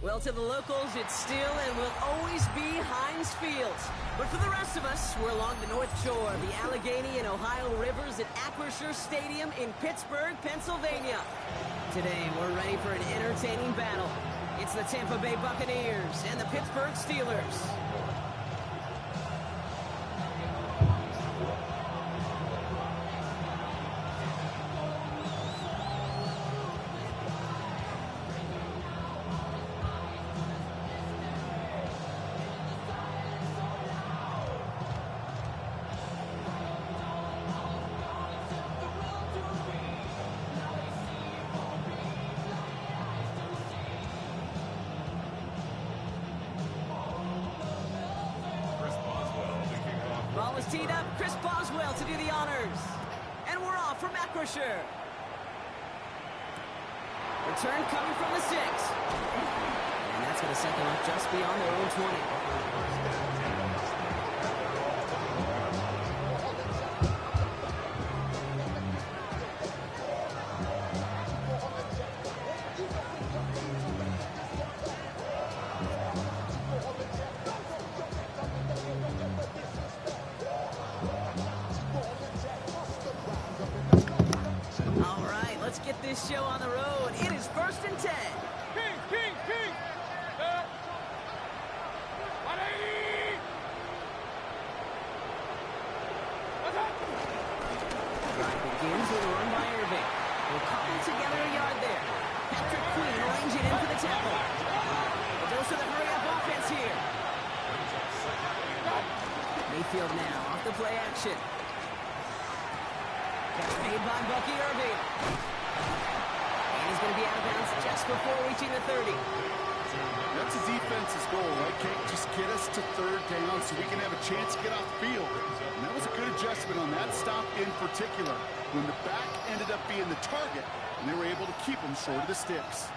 Well, to the locals, it's still and will always be Heinz Field. But for the rest of us, we're along the North Shore, the Allegheny and Ohio rivers at Acrisure Stadium in Pittsburgh, Pennsylvania. Today, we're ready for an entertaining battle. It's the Tampa Bay Buccaneers and the Pittsburgh Steelers. Ball is teed up. Chris Boswell to do the honors. And we're off from Acrisure. Return coming from the 6. And that's going to set them up just beyond their own 20. Let's get this show on the road. It is 1st and 10. King. 180. Drive begins with a run by Irving. We'll cobble together a yard there. Patrick Queen arranging in for the tackle. The dose of the hurry-up offense here. Mayfield now off the play action. That's made by Bucky Irving. And he's going to be out of bounds just before reaching the 30. That's the defense's goal, right, Kate? Just get us to 3rd down so we can have a chance to get off the field. And that was a good adjustment on that stop in particular, when the back ended up being the target, and they were able to keep him short of the sticks.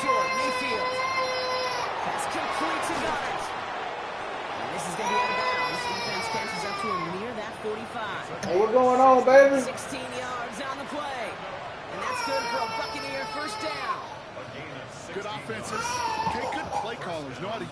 Short, Mayfield. Pass complete to Goddard. And this is going to be out of bounds. Defense catches up to him near that 45. Hey, what's going on, baby? 16 yards on the play. And that's good for a Buccaneer first down. Good offenses. Okay, good play callers. Know how to...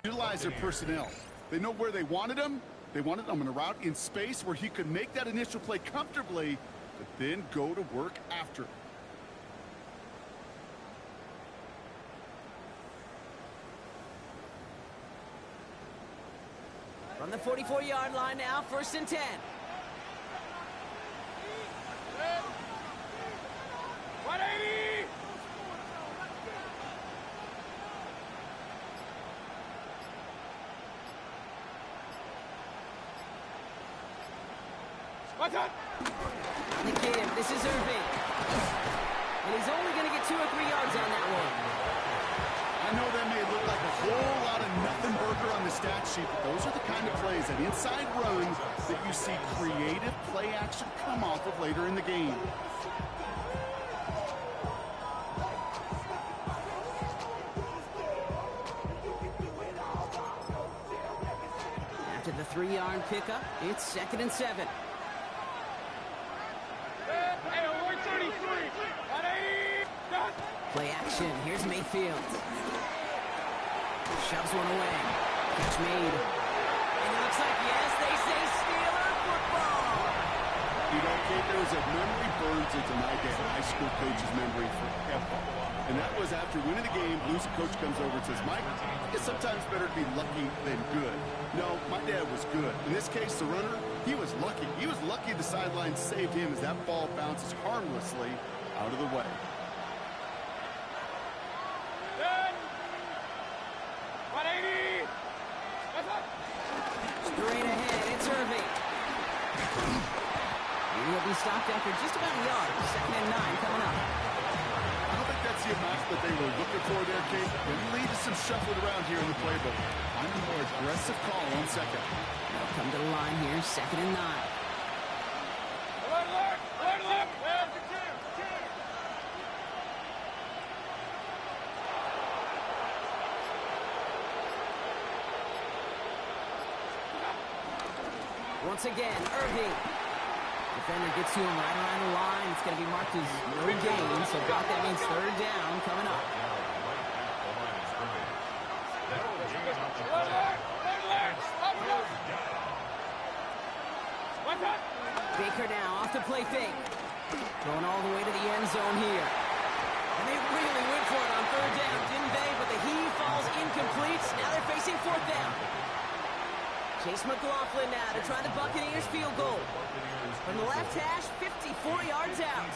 utilize their personnel. They know where they wanted him. They wanted him in a route in space where he could make that initial play comfortably, but then go to work after. From the 44-yard line now, 1st and 10. On the give, this is Irving. And he's only going to get 2 or 3 yards on that one. I know that may look like a whole lot of nothing burger on the stat sheet, but those are the kind of plays, that inside run, that you see creative play action come off of later in the game. After the 3-yard pickup, it's 2nd and 7. Hey, 133. Play action. Here's Mayfield. Shoves one away. Catch made. And it looks like, yes, they say Steeler football. You know, Kate, there was a memory burns into my dad, high school coach's memory forever. And that was after winning the game, losing coach comes over and says, Mike, it's sometimes better to be lucky than good. No, my dad was good. In this case, the runner, he was lucky. He was lucky the sideline saved him as that ball bounces harmlessly out of the way. Straight ahead, it's Irving. He'll be stopped after just about a yard. 2nd and 9 coming up. I don't think that's the amount that they were looking for there, Kate. They lead to some shuffling around here in the playbook. I'm a more aggressive call on 2nd. They'll come to the line here, 2nd and 9. Once again, Irving. Defender gets to him right around the line. It's going to be marked as no gain, so about that means 3rd down coming up. Baker now off the play fake. Going all the way to the end zone here. And they really went for it on 3rd down, didn't they? But the heave falls incomplete. Now they're facing 4th down. Chase McLaughlin now to try the Buccaneers field goal. From the left hash, 54 yards out.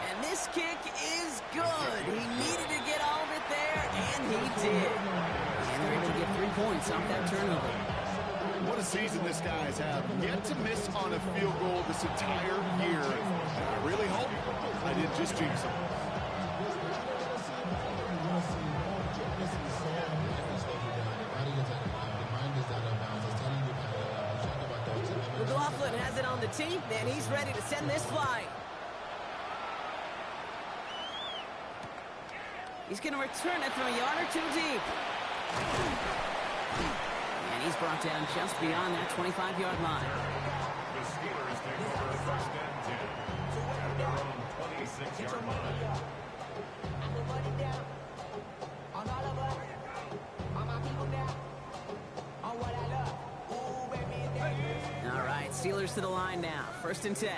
And this kick is good. He needed to get all of it there, and he did. And they're able to get 3 points off that turnover. What a season this guy has had. Yet to miss on a field goal this entire year. And I really hope I didn't just jinx him. McLaughlin has it on the tee, and he's ready to send this flying. He's going to return it from a yard or 2 deep. And he's brought down just beyond that 25-yard line. The Steelers take over 1st and 10 at their own 26-yard line. All right, Steelers to the line now. 1st and 10.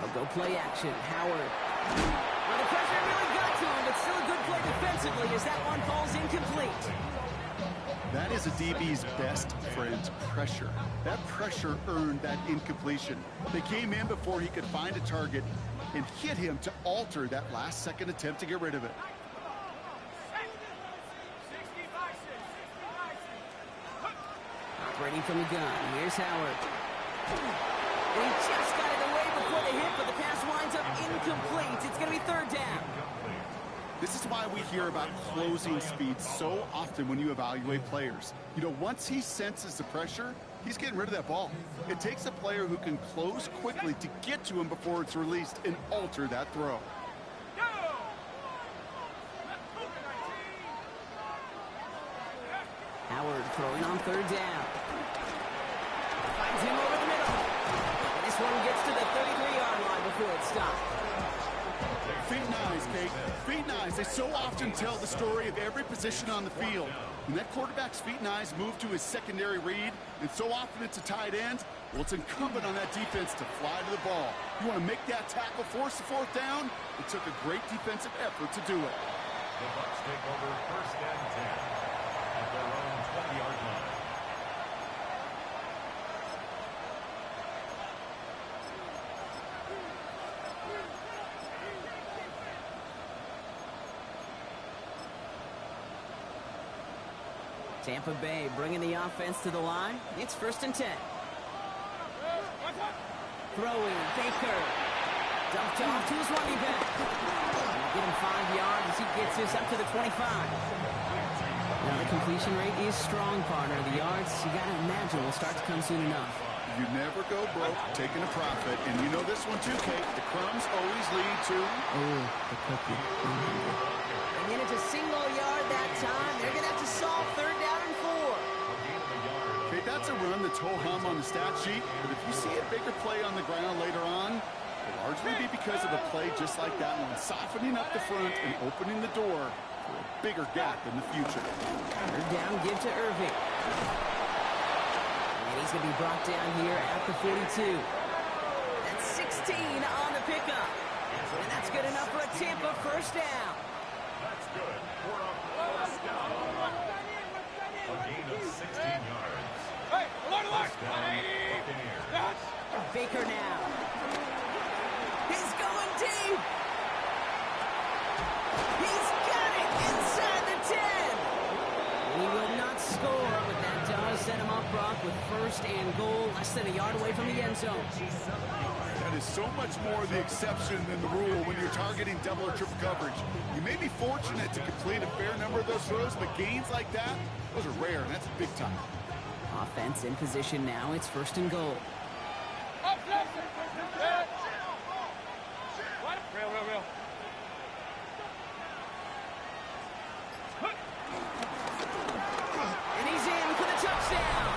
They'll go play action. Howard. Well, the pressure really got to him, but still a good play defensively as that one falls incomplete. That is a DB's best friend, pressure. That pressure earned that incompletion. They came in before he could find a target and hit him to alter that last-second attempt to get rid of it. Operating from the gun. Here's Howard. He just got it away before the hit, but the pass winds up incomplete. It's going to be 3rd down. This is why we hear about closing speed so often when you evaluate players. You know, once he senses the pressure, he's getting rid of that ball. It takes a player who can close quickly to get to him before it's released and alter that throw. Howard throwing on 3rd down. Finds him over the middle. And this one gets to the 33-yard line before it's stopped. Feet and eyes, Kate. Feet and eyes. They so often tell the story of every position on the field. When that quarterback's feet and eyes move to his secondary read, and so often it's a tight end, well, it's incumbent on that defense to fly to the ball. You want to make that tackle, force the 4th down? It took a great defensive effort to do it. The Bucs take over 1st and 10 at their own 20-yard line. Tampa Bay bringing the offense to the line. It's 1st and 10. Throwing, Baker. Dumped off to his running back. Get him 5 yards as he gets this up to the 25. Now the completion rate is strong, partner. The yards, you got to imagine, will start to come soon enough. You never go broke taking a profit. And you know this one too, Kate. The crumbs always lead to... Oh, the cookie. And Manage a single yard that time. They're going to have to solve 3rd down and 4. Okay, that's a run that's ho-hum on the stat sheet, but if you see a bigger play on the ground later on, it'll largely be because of a play just like that one, softening up the front and opening the door for a bigger gap in the future. 3rd down, give to Irving. And he's going to be brought down here at the 42. That's 16 on the pickup. And that's good enough for a Tampa 1st down. That's good for a first down. A gain of 16 yards. Hey, alert! First down, Buccaneers. Baker now. He's going deep. He's got it inside the 10. He will not score, but that does set him up, Brock, with 1st and goal, less than a yard away from the end zone. That is so much more the exception than the rule when you're targeting double or triple coverage. You may be fortunate to complete a fair number of those throws, but gains like that, those are rare, and that's big time. Offense in position now. It's 1st and goal. Real. And he's in for the touchdown.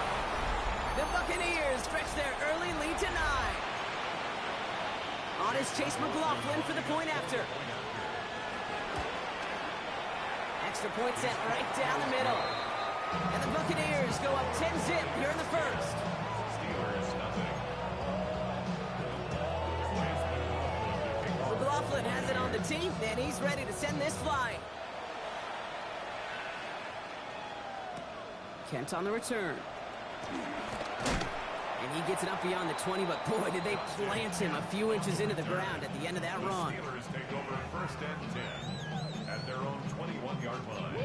The Buccaneers stretch their early lead to 9. On is Chase McLaughlin for the point after. Extra point set right down the middle. And the Buccaneers go up 10-zip here in the 1st. Steelers nothing. McLaughlin has it on the team, and he's ready to send this flying. Kent on the return. And he gets it up beyond the 20, but boy, did they plant him a few inches into the ground at the end of that run. Steelers take over 1st and 10 at their own 21-yard line.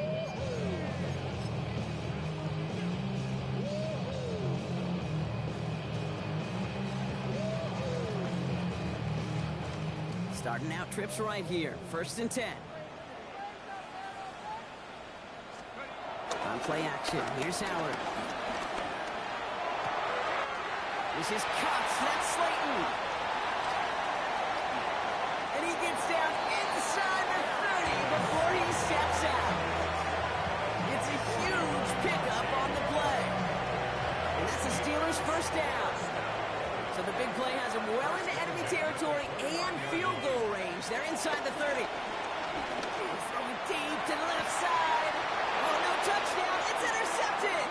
Starting out trips right here. 1st and 10. On play action. Here's Howard. This is cuts. That's Slayton. And he gets down inside the 30 before he steps out. It's a huge pickup on the play. And that's the Steelers' 1st down. So the big play has him well into enemy territory and field goal range. They're inside the 30. He's throwing deep to the left side. Oh, no touchdown. It's intercepted.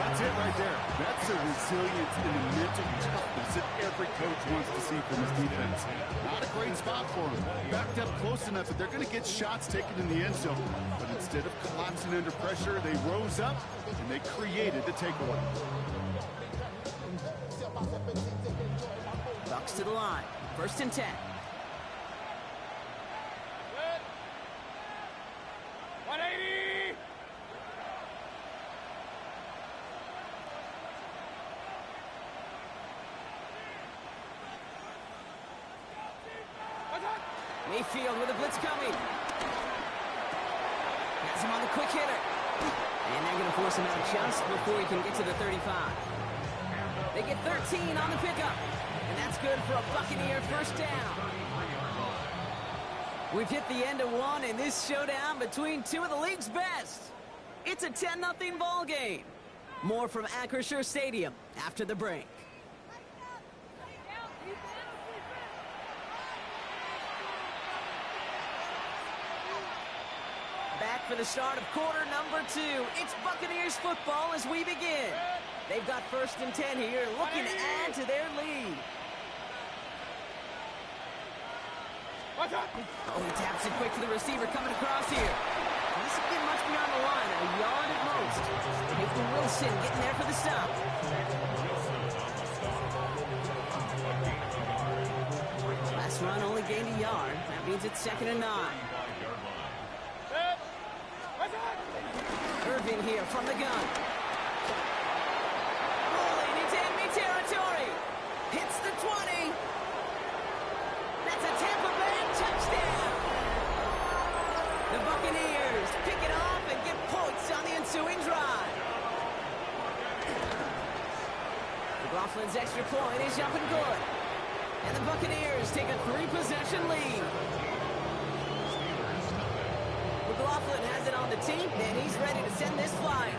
That's it right there. That's the resilience and the mental toughness that every coach wants to see from his defense. Not a great spot for him. Backed up close enough that they're going to get shots taken in the end zone. But instead of collapsing under pressure, they rose up and they created the takeaway. Bucks to the line. 1st and 10. 180! Mayfield with a blitz coming. Has him on the quick hitter. And they're going to force him out just before he can get to the 35. They get 13 on the pickup. And that's good for a Buccaneer 1st down. We've hit the end of one in this showdown between two of the league's best. It's a 10-0 ball game. More from Acrisure Stadium after the break. Back for the start of quarter number 2. It's Buccaneers football as we begin. They've got 1st and 10 here, looking to add to their lead. Oh, he taps it quick to the receiver coming across here. This will get much beyond the line, a yard at most. Nathan Wilson getting there for the stop. Last run only gained a yard. That means it's 2nd and 9. Irving here from the gun. Rolling into enemy territory. Hits the 20. That's a Tampa Bay touchdown. The Buccaneers pick it off and get points on the ensuing drive. McLaughlin's extra point is up and good. And the Buccaneers take a 3-possession lead. team, and he's ready to send this flying.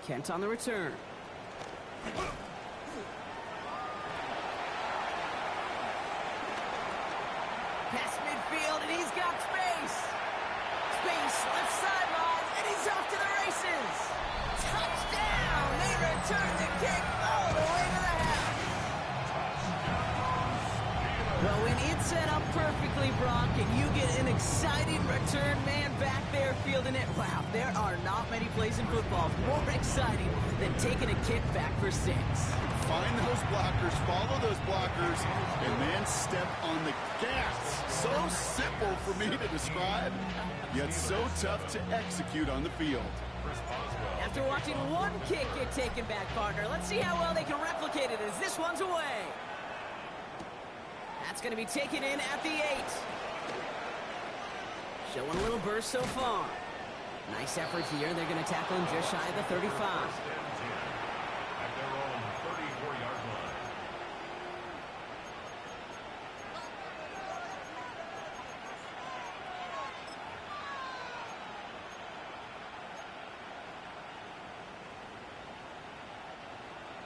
Kent on the return. Past midfield, and he's got space. Space, left sideline, and he's off to the races. Touchdown! They return the kick all the way to the house. Well, when it's set up perfectly, Brock, and you get an exciting return man back there fielding it, wow, there are not many plays in football more exciting than taking a kick back for 6. Find those blockers, follow those blockers, and then step on the gas. So simple for me to describe, yet so tough to execute on the field. After watching one kick get taken back, partner, let's see how well they can replicate it as this one's away. That's going to be taken in at the 8. Showing a little burst so far. Nice effort here. They're going to tackle him just shy of the 35. At their own 34-yard line.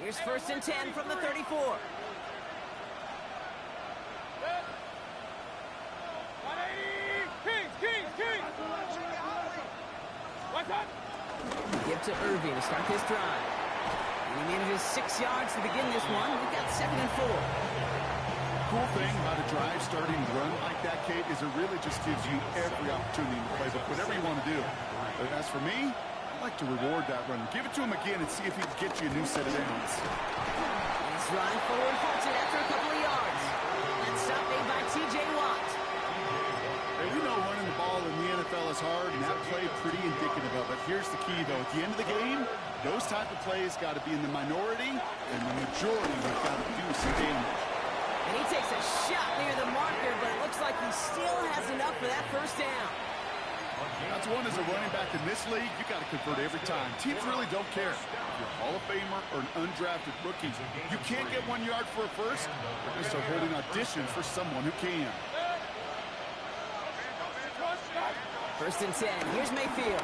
Here's 1st and 10 from the 34. 180! Kings! What's up? Give to Irving to start this drive. And he manages 6 yards to begin this one. We've got 2nd and 4. Cool thing about a drive starting to run like that, Kate, is it really just gives you every opportunity in the playbook, whatever you want to do. But as for me, I like to reward that run. Give it to him again and see if he can get you a new set of downs. He's running forward, halted after a couple of yards. And stop made by T.J. Watt. Hey, we know running the ball in the NFL is hard, and that play pretty indicative of it. Here's the key, though. At the end of the game, those type of plays got to be in the minority, and the majority have got to do some damage. And he takes a shot near the marker, but it looks like he still has enough for that 1st down. That's one as a running back in this league, you got to convert every time. Teams really don't care. If you're a Hall of Famer or an undrafted rookie, you can't get 1 yard for a first. They're going to start holding auditions for someone who can. 1st and 10. Here's Mayfield.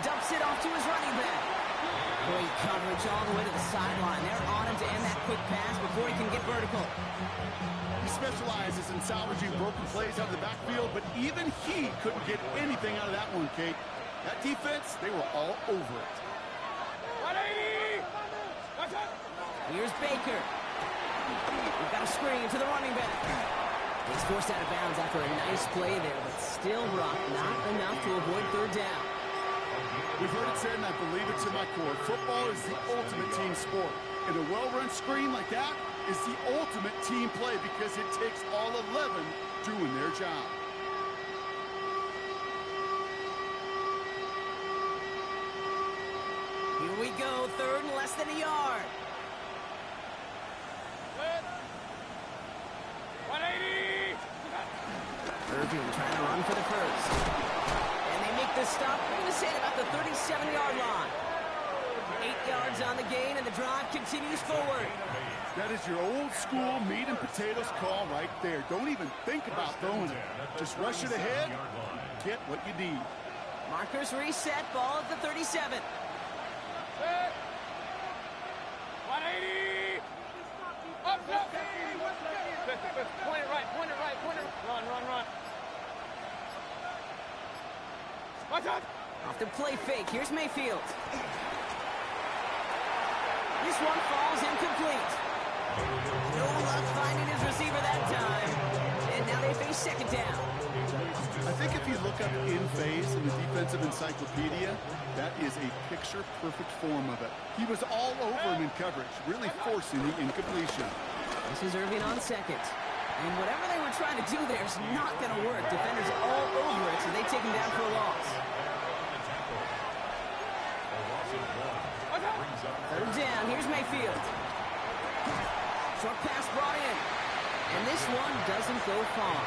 Dumps it off to his running back. Great coverage all the way to the sideline. They're on him to end that quick pass before he can get vertical. He specializes in salvaging broken plays out of the backfield, but even he couldn't get anything out of that one, Kate. That defense, they were all over it. 180! What's up? Here's Baker. We've got a screen to the running back. He's forced out of bounds after a nice play there, but still, Brock, not enough to avoid 3rd down. We've heard it said, and I believe it to my core, football is the ultimate team sport. And a well-run screen like that is the ultimate team play because it takes all 11 doing their job. Here we go, 3rd and less than a yard. 180! Irving trying to run for the 1st. And they make this stop, I'm going to say, at about the 37-yard line. 8 yards on the gain, and the drive continues forward. That is your old-school meat and potatoes call right there. Don't even think about throwing it. Just rush it ahead, get what you need. Markers reset, ball at the 37. 180! Up! Point it right. Run. Watch out! Off the play fake, here's Mayfield. This one falls incomplete. No luck finding his receiver that time. And now they face 2nd down. I think if you look up in phase in the defensive encyclopedia, that is a picture-perfect form of it. He was all over him in coverage, really forcing the incompletion. This is Irving on 2nd. And whatever they were trying to do there is not going to work. Defenders all over it, so they take him down for a loss. 3rd down, here's Mayfield. Short pass brought in. And this one doesn't go far.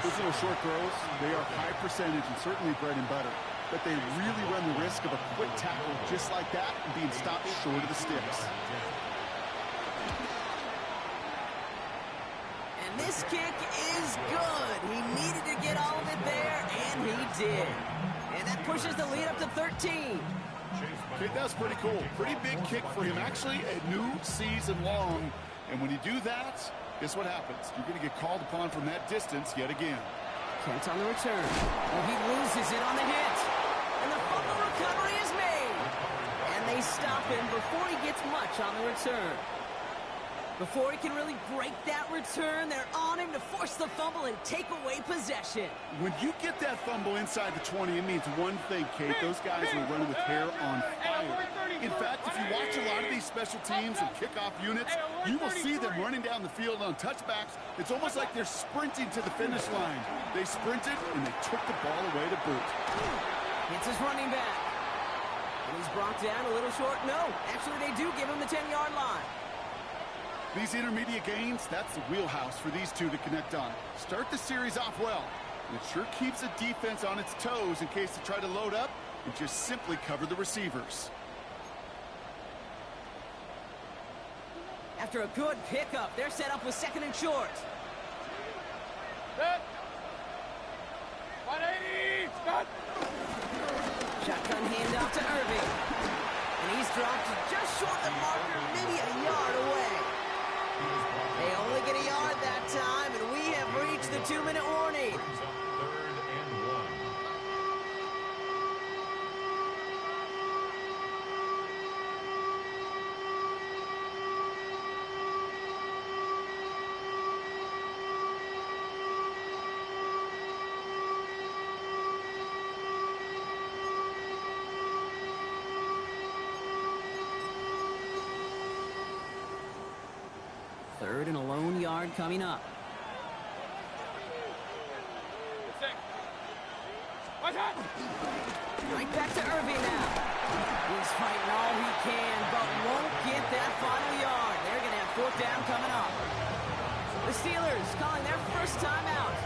Those little short throws, they are high percentage and certainly bread and butter. But they really run the risk of a quick tackle just like that and being stopped short of the sticks. And This kick is good. He needed to get all of it there, and he did. And that pushes the lead up to 13. Okay, that's pretty cool. Pretty big kick for him. Actually, a new season long. And when you do that, guess what happens? You're going to get called upon from that distance yet again. Kent on the return. Well, he loses it on the hit. And the fumble recovery is made. And they stop him before he gets much on the return. Before he can really break that return, they're on him to force the fumble and take away possession. When you get that fumble inside the 20, it means one thing, Kate. Those guys are running with hair on fire. In fact, if you watch a lot of these special teams and kickoff units, you will see them running down the field on touchbacks. It's almost like they're sprinting to the finish line. They sprinted, and they took the ball away to boot. It's his running back. And he's brought down a little short. No, actually, they do give him the 10-yard line. These intermediate gains, that's the wheelhouse for these two to connect on. Start the series off well. And it sure keeps the defense on its toes in case they try to load up and just simply cover the receivers. After a good pickup, they're set up with second and short. Set. 180. Stop. Shotgun handoff to Irving. And he's dropped just short of the marker, maybe a yard away. They only get a yard that time, and we have reached the 2-minute warning. Brings up 3rd and 1. Third and a lone yard coming up. Six. Watch out. Right back to Irving now. He's fighting all he can, but won't get that final yard. They're going to have 4th down coming up. The Steelers calling their first time out.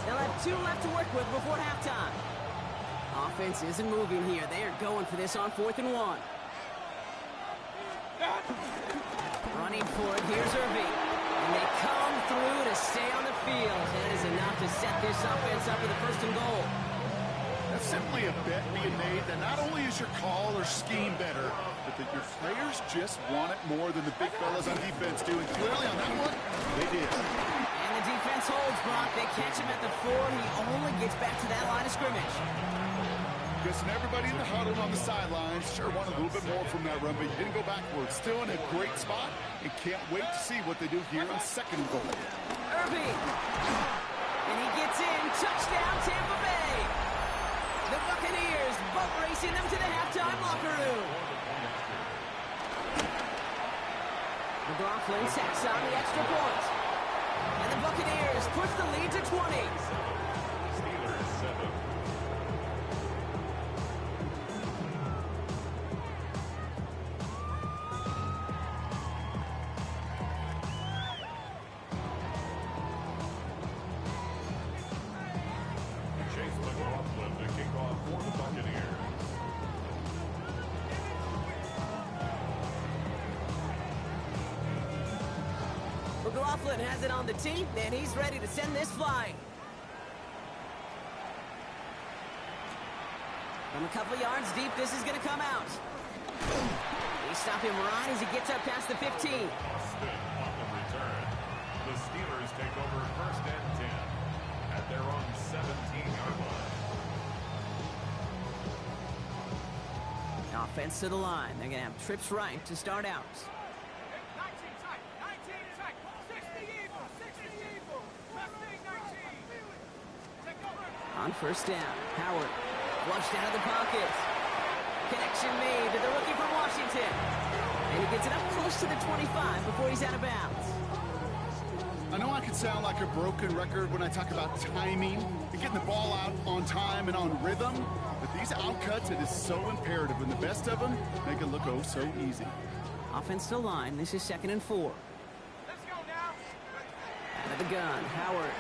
They'll have 2 left to work with before halftime. Offense isn't moving here. They are going for this on 4th and 1. Running for it, here's Irving. And they come through to stay on the field. That is enough to set this offense up with a 1st and goal. That's simply a bet being made that not only is your call or scheme better, but that your players just want it more than the big fellas on defense do. And clearly on that one, they did. And the defense holds, Brock. They catch him at the 4. He only gets back to that line of scrimmage. Guessing everybody in the huddle on the sidelines sure wanted a little bit more from that run, but you didn't go backwards. Still in a great spot, and can't wait to see what they do here on 2nd and goal. Irving. And he gets in. Touchdown, Tampa Bay. The Buccaneers boat racing them to the halftime locker room. McLaughlin tacks on the extra point. And the Buccaneers push the lead to 20. Steelers 7. To kick off for the Buccaneers. McLaughlin has it on the tee, and he's ready to send this flying. From a couple yards deep, this is going to come out. They stop him right as he gets up past the 15. Austin on the return. The Steelers take over 1st and 10 at their own 17-yard line. Offense to the line. They're going to have trips right to start out. 19 tight. 19 tight. 60 evil. 60 evil. 15, 19. Take over. On 1st down, Howard flushed out of the pocket. Connection made to the rookie from Washington. And he gets it up close to the 25 before he's out of bounds. I know I can sound like a broken record when I talk about timing and getting the ball out on time and on rhythm, but these outcuts, it is so imperative, and the best of them make it look oh so easy. Offense to line. This is 2nd and 4. Let's go now. Out of the gun, Howard.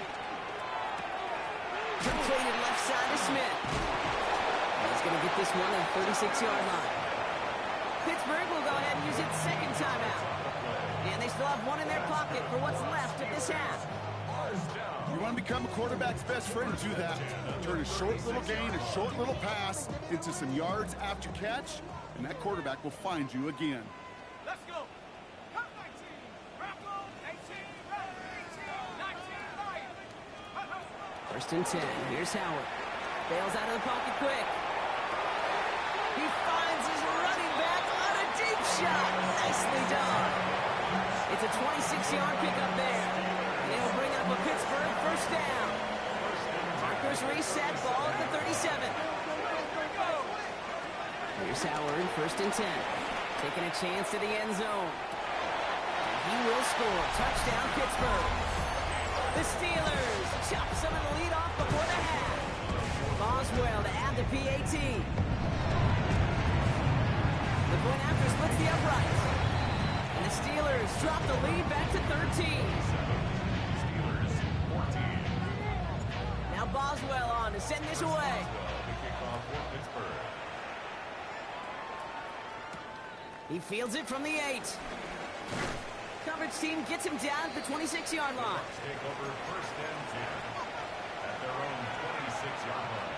Completed left side to Smith. And he's going to get this one at the 36-yard line. Pittsburgh will go ahead and use its 2nd timeout. And they still have one in their pocket for what's left of this half. want to become a quarterback's best friend, do that. Turn a short little gain, a short little pass into some yards after catch, and that quarterback will find you again. Let's go. Count 19. Rocco, 18. 19. First and 10. Here's Howard. Bails out of the pocket quick. He finds his running back on a deep shot. Nicely done. It's a 26-yard pickup there. And it'll bring up a Pittsburgh first down. Markers reset, ball at the 37. Here's Howard, first and 10. Taking a chance to the end zone. And he will score. Touchdown, Pittsburgh. The Steelers chop some of the lead off before the half. Boswell to add the PAT. The point after splits the uprights. And the Steelers drop the lead back to 13. Steelers 14. Now Boswell on to send this away. The kickoff for Pittsburgh. He fields it from the 8. Coverage team gets him down at the 26-yard line. Take over first and 10 at their own 26-yard line.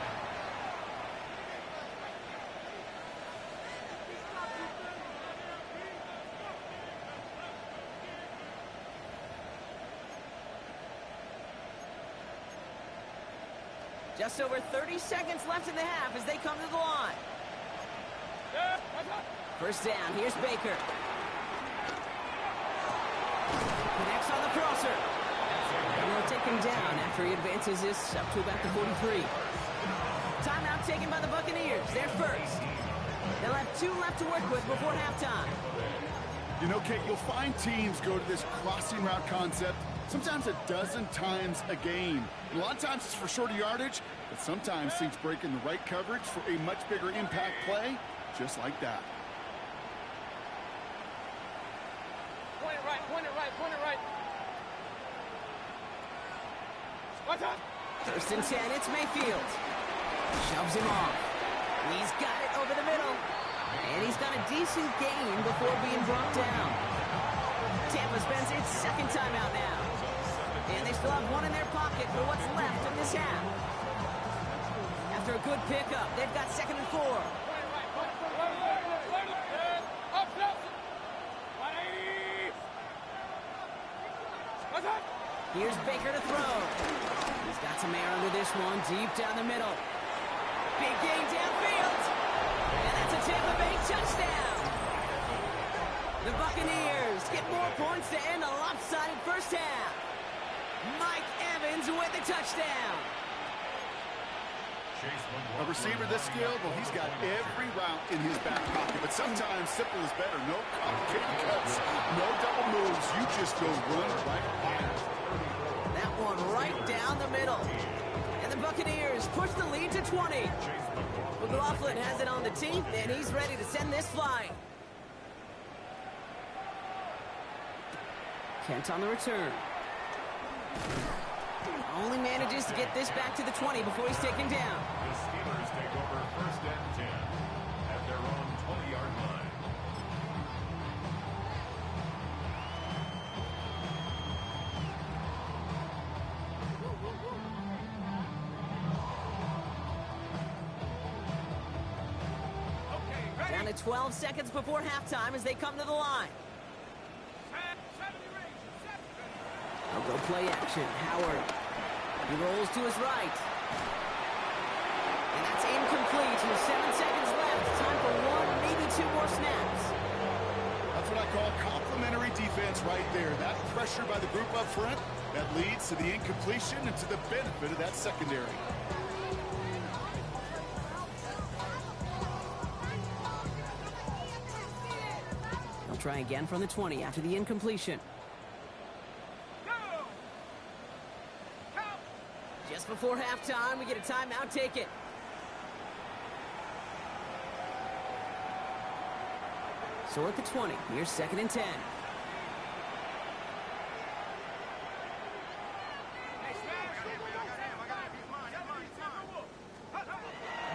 Just over 30 seconds left in the half as they come to the line. First down, here's Baker. Connects on the crosser. And they'll take him down after he advances this up to about the 43. Timeout taken by the Buccaneers. They're first. They'll have 2 left to work with before halftime. You know, Kate, you'll find teams go to this crossing route concept sometimes a dozen times a game. And a lot of times it's for shorter yardage, but sometimes teams break in the right coverage for a much bigger impact play, just like that. Point it right, point it right, point it right. What's up? First and 10, it's Mayfield. Shoves him off. He's got it over the middle. And he's got a decent gain before being brought down. Tampa spends its second timeout now. And they still have 1 in their pocket for what's left of this half. After a good pickup, they've got 2nd and 4. Up, up. 180. What's up? Here's Baker to throw. He's got some air under this one, deep down the middle. Big gain downfield. And that's a Tampa Bay touchdown. The Buccaneers get more points to end a lopsided first half. Mike Evans with the touchdown. A receiver this skilled, well, he's got every route in his back pocket, but sometimes simple is better. No complicated cuts, no double moves. You just go run right fire. That one right down the middle. And the Buccaneers push the lead to 20. McLaughlin has it on the team, and he's ready to send this flying. Kent on the return. Only manages to get this back to the 20 before he's taken down. The Steelers take over first and 10 at their own 20-yard line. Okay, ready? Down to 12 seconds before halftime as they come to the line. 70 range. They'll go play action. Howard. He rolls to his right. And that's incomplete with 7 seconds left. Time for 1, maybe 2 more snaps. That's what I call complimentary defense right there. That pressure by the group up front, that leads to the incompletion and to the benefit of that secondary. They'll try again from the 20 after the incompletion. Go! Count! Just before halftime, we get a timeout taken. So at the 20, here's 2nd and 10.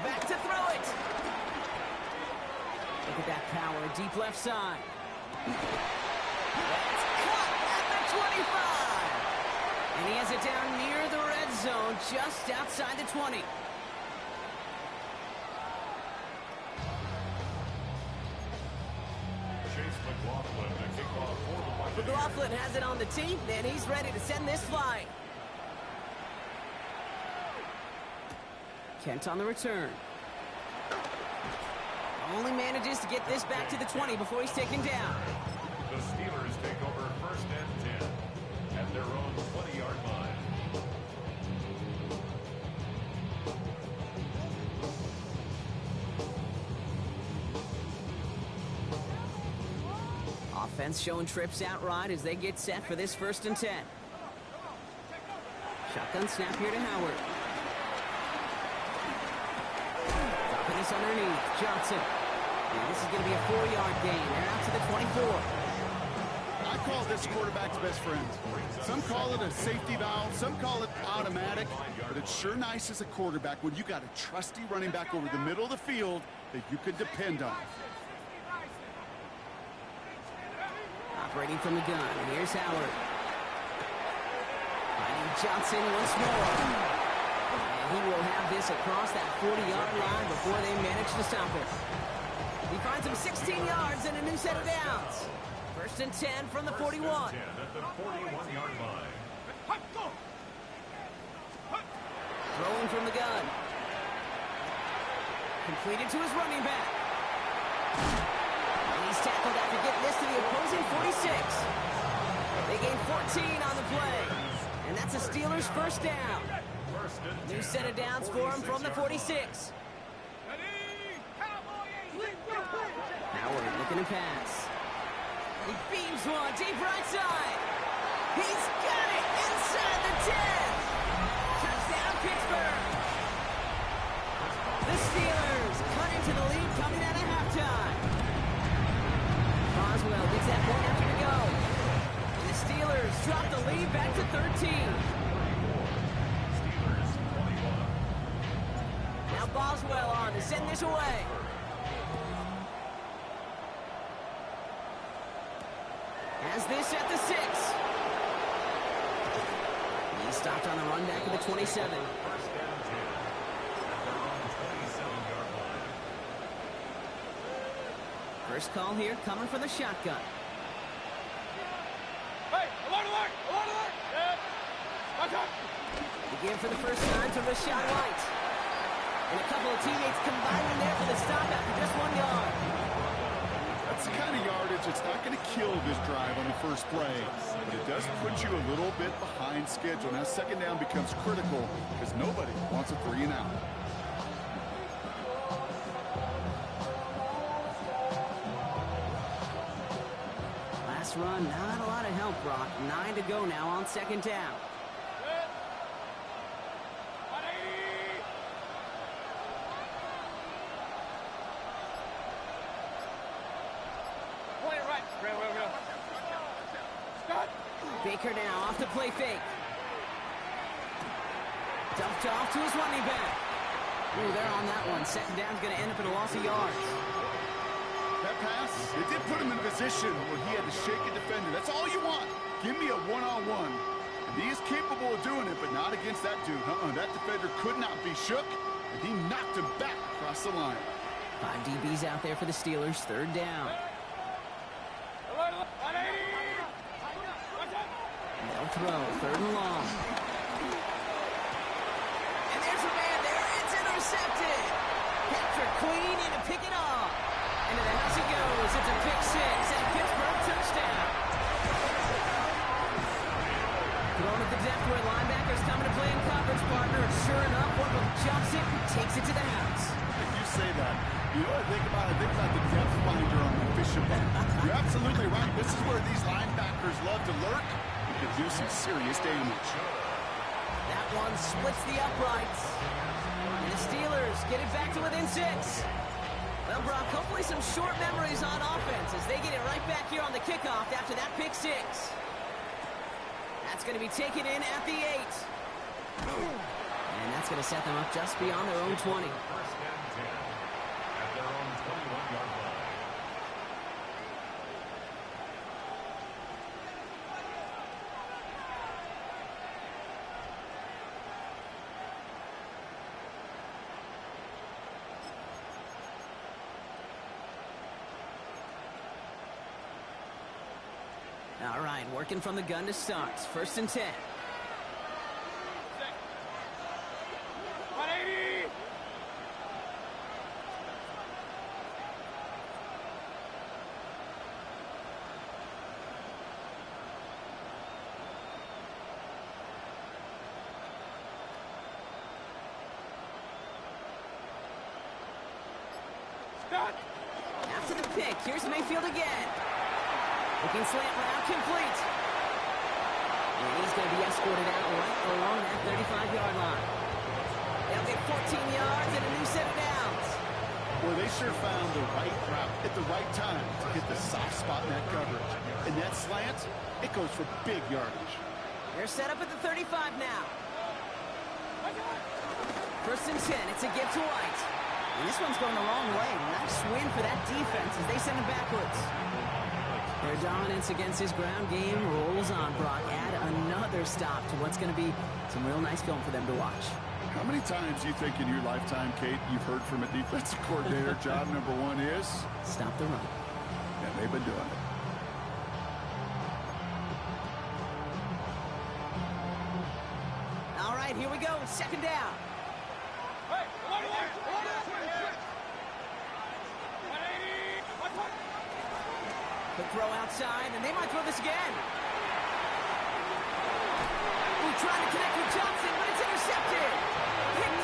Back to throw it. Look at that power, deep left side. That's caught at the 25. And he has it down near the zone just outside the 20. Chase McLaughlin to kick off for the Buccaneers. McLaughlin has it on the tee, and he's ready to send this flying. Kent on the return. Only manages to get this back to the 20 before he's taken down. The Steelers take over first and 10 at their own 20-yard line. Offense showing trips out right as they get set for this first and 10. Shotgun snap here to Howard. Dropping this underneath. Johnson. And this is going to be a 4-yard gain. They're out to the 24. I call this quarterback's best friend. Some call it a safety valve, some call it automatic, but it's sure nice as a quarterback when you got a trusty running back over the middle of the field that you can depend on. Operating from the gun. Here's Howard. Finding Johnson once more. And he will have this across that 40-yard line before they manage to stop it. He finds him 16 yards and a new set of downs. First and 10 from the 41. First and 10 at the 41-yard line. Throwing from the gun. Completed to his running back. And he's tackled after getting this to the opposing 46. They gain 14 on the play. And that's a Steelers first down. New set of downs for him from the 46. Howard looking to pass. He beams one deep right side. He's got it inside the 10. Touchdown, Pittsburgh. The Steelers cut into the lead coming out of halftime. Boswell gets that one after to go. And the Steelers drop the lead back to 13. Steelers 21. Now Boswell on to send this away. Has this at the 6. He stopped on the run back at the 27. First and 10 at their own 27-yard line. First call here coming from the shotgun. Hey, alert, alert, alert, alert! Watch out! Again for the first time to Rashad White. And a couple of teammates combining there for the stop after just 1 yard. That's the kind of yardage that's not going to kill this drive on the first play, but it does put you a little bit behind schedule. Now second down becomes critical because nobody wants a 3 and out. Last run, not a lot of help, Brock. 9 to go now on second down. Baker now off the play fake. Dumped off to his running back. Ooh, they're on that one. Second down's going to end up in a loss of yards. That pass, it did put him in a position where he had to shake a defender. That's all you want. Give me a one-on-one. And he is capable of doing it, but not against that dude. That defender could not be shook, and he knocked him back across the line. 5 DBs out there for the Steelers. Third down. They'll throw. Third and long. And there's a man there. It's intercepted. Patrick Queen in to pick it off. Into the house he goes. It's a pick 6 and a Pittsburgh touchdown. Thrown at the depth where linebackers coming to play in coverage, partner. And sure enough, one of them jumps it and takes it to the house. If you say that, you know what I think about? I think about the depth finder on the fishing net. You're absolutely right. This is where these linebackers love to lurk. You can do some serious damage. That one splits the uprights. And the Steelers get it back to within 6. Well, Brock, hopefully some short memories on offense as they get it right back here on the kickoff after that pick 6. That's going to be taken in at the 8. And that's going to set them up just beyond their own 20. First and 10 at their own 21-yard line. Working from the gun to start. 1st and 10. 180. Stop. After the pick, here's Mayfield again. Looking slant route, complete. And he's going to be escorted out right along that 35-yard line. They'll get 14 yards and a new set of downs. Well, they sure found the right route at the right time to hit the soft spot in that coverage. And that slant, it goes for big yardage. They're set up at the 35 now. 1st and 10, it's a give to White. And this one's going the wrong way. Nice win for that defense as they send him backwards. Their dominance against his ground game rolls on, Brock. Add another stop to what's going to be some real nice film for them to watch. How many times do you think in your lifetime, Kate, you've heard from a defensive coordinator, job number 1 is? Stop the run. And they've been doing it. All right, here we go. 2nd down. Hey, 180. Quick throw outside, and they might throw this again. Ooh, trying to connect with Johnson, but it's intercepted. Picked